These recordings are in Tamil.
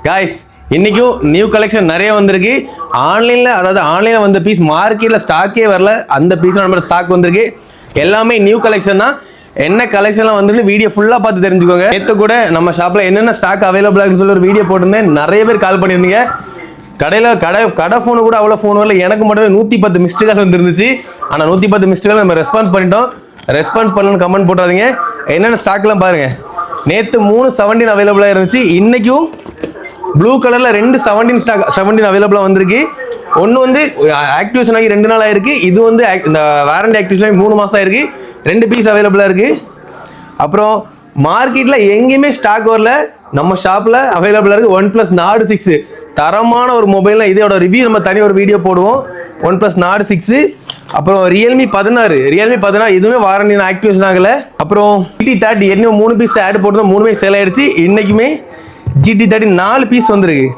गाइस இன்னைக்கும் நியூ கலெக்ஷன் நிறைய வந்திருக்கு. ஆன்லைன்ல வந்த பீஸ் மார்க்கெட்ல ஸ்டாக்கே வரல, அந்த பீஸ் நம்ம ஸ்டாக் வந்திருக்கு. எல்லாமே நியூ கலெக்ஷன் தான். என்ன கலெக்ஷன்லாம் வந்துருக்கு வீடியோ ஃபுல்லா பார்த்து தெரிஞ்சுக்கோங்க. நேத்து கூட நம்ம ஷாப்ல என்னென்ன ஸ்டாக் அவைலபிளா இருக்குன்னு சொல்லி ஒரு வீடியோ போட்டிருந்தேன். நிறைய பேர் கால் பண்ணியிருந்தீங்க. கடை ஃபோனு கூட அவ்வளோ ஃபோன் வரல, எனக்கு மட்டுமே 110 மிஸ்டு கால் வந்துருந்துச்சு. ஆனால் 110 மிஸ்டு கால் நம்ம ரெஸ்பான்ஸ் பண்ணிட்டோம். ரெஸ்பான்ஸ் பண்ணணும்னு கமெண்ட் போட்டுறாதீங்க. என்னென்ன ஸ்டாக்லாம் பாருங்க. நேற்று 3 17 அவைலபிளாக இருந்துச்சு. இன்னைக்கும் ப்ளூ கலர்ல 2 17 அவைலபிளாக வந்திருக்கு. ஒன்று வந்து ஆக்டிவேஷன் ஆகி 2 நாள் ஆயிருக்கு. இது வந்து இந்த வாரண்டி ஆக்டிவேஷன் ஆகி 3 மாதம் ஆயிருக்கு. 2 பீஸ் அவைலபிளாக இருக்கு. அப்புறம் மார்க்கெட்ல எங்கேயுமே ஸ்டாக் வரல, நம்ம ஷாப்ல அவைலபிளாக இருக்கு. OnePlus Nord 6 தரமான ஒரு மொபைல். இதோட ரிவ்யூ நம்ம தனி ஒரு வீடியோ போடுவோம். OnePlus Nord 6. அப்புறம் Realme 16 இதுவுமே வாரண்டி ஆக்டிவேஷன் ஆகல. அப்புறம் GT30 ஏற்கனவே 3 பீஸ் ஆட் போட்டு 3மே சேல் ஆயிடுச்சு. இன்னைக்குமே GT30 4 பீஸ் வந்திருக்கு.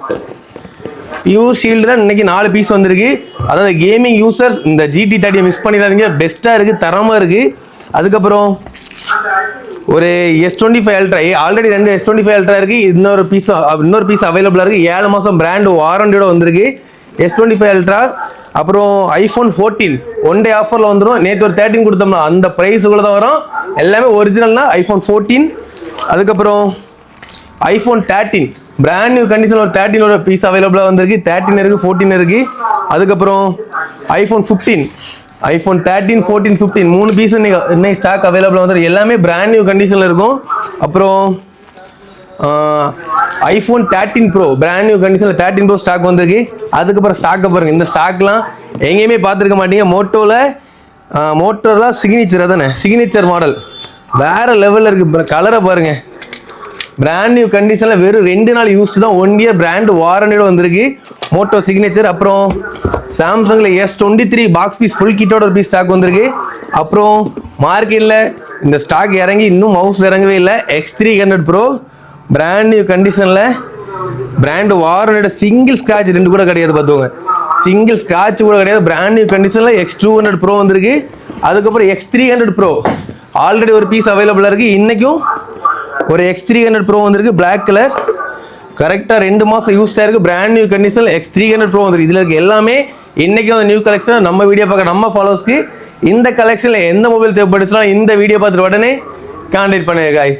பியூர் ஷீல்டு தான் இன்னைக்கு 4 பீஸ் வந்திருக்கு. அதாவது கேமிங் யூசர்ஸ் இந்த GT30 மிஸ் பண்ணிடாதீங்க, பெஸ்ட்டாக இருக்குது, தரமாக இருக்குது. அதுக்கப்புறம் ஒரு S25 Ultra, already 2 S25 Ultra இருக்குது. இன்னொரு பீஸ் அவைலபிளாக இருக்குது. 7 மாதம் பிராண்ட் வாரண்டியோட வந்திருக்கு S25 Ultra. அப்புறம் iPhone 14 ஒன் டே ஆஃபரில் வந்துடும். நேற்று ஒரு 13 கொடுத்தோம்னா அந்த ப்ரைஸுக்குள்ள தான் வரும். எல்லாமே ஒரிஜினல்னா iPhone 14. அதுக்கப்புறம் iPhone 13 பிராண்ட் நியூ கண்டிஷன் ஒரு 13 பீஸ் அவைலபிளாக வந்திருக்கு. 13 இருக்குது, 14 இருக்குது. அதுக்கப்புறம் iPhone 13 14 15 3 பீஸ் இன்னைக்கு ஸ்டாக் அவைலபிளாக வந்துருக்கு. எல்லாமே பிராண்ட் நியூ கண்டிஷனில் இருக்கும். அப்புறம் iPhone 13 Pro பிராண்ட் நியூ கண்டிஷனில் 13 Pro ஸ்டாக் வந்திருக்கு. அதுக்கப்புறம் ஸ்டாக்கை பாருங்கள். இந்த ஸ்டாக்லாம் எங்கேயுமே பார்த்துருக்க மாட்டீங்க. மோட்டோல சிக்னேச்சர் தானே, சிக்னேச்சர் மாடல் வேற லெவலில் இருக்குது. கலரை பாருங்கள். பிராண்ட் நியூ கண்டிஷனில் வெறும் 2 நாள் யூஸ் தான். 1 இயர் பிராண்ட் வாரண்டியோட வந்திருக்கு மோட்டோ சிக்னேச்சர். அப்புறம் சாம்சங்கில் S23 பாக்ஸ் பீஸ் ஃபுல் கிட்டோட ஒரு பீஸ் ஸ்டாக் வந்திருக்கு. அப்புறம் மார்க்கெட்டில் இந்த ஸ்டாக் இறங்கி இன்னும் மவுஸ் இறங்கவே இல்லை. X300 Pro பிராண்ட் நியூ கண்டிஷனில் பிராண்ட் வாரண்டியோட சிங்கிள் ஸ்க்ராட்ச் 2 கூட கிடையாது. பார்த்துக்கோங்க, சிங்கிள் ஸ்க்ராட்ச் கூட கிடையாது. பிராண்ட் நியூ கண்டிஷனில் X200 Pro வந்திருக்கு. அதுக்கப்புறம் X300 Pro ஆல்ரெடி ஒரு பீஸ் அவைலபிளாக இருக்குது. இன்றைக்கும் ஒரு X300 Pro வந்திருக்கு, பிளாக் கலர். கரெக்டாக 2 மாதம் யூஸ் ஆயிருக்கு. பிராண்ட் நியூ கண்டிஷனில் X300 Pro வந்திருக்கு. இதில் இருக்க எல்லாமே இன்றைக்கும் அந்த நியூ கலெக்ஷன் நம்ம வீடியோ பார்க்க நம்ம ஃபாலோவர்ஸ்க்கு இந்த கலெக்ஷனில் எந்த மொபைல் தேவைப்படுச்சுன்னா இந்த வீடியோ பார்த்துட்டு உடனே கான்டாக்ட் பண்ணுங்க guys.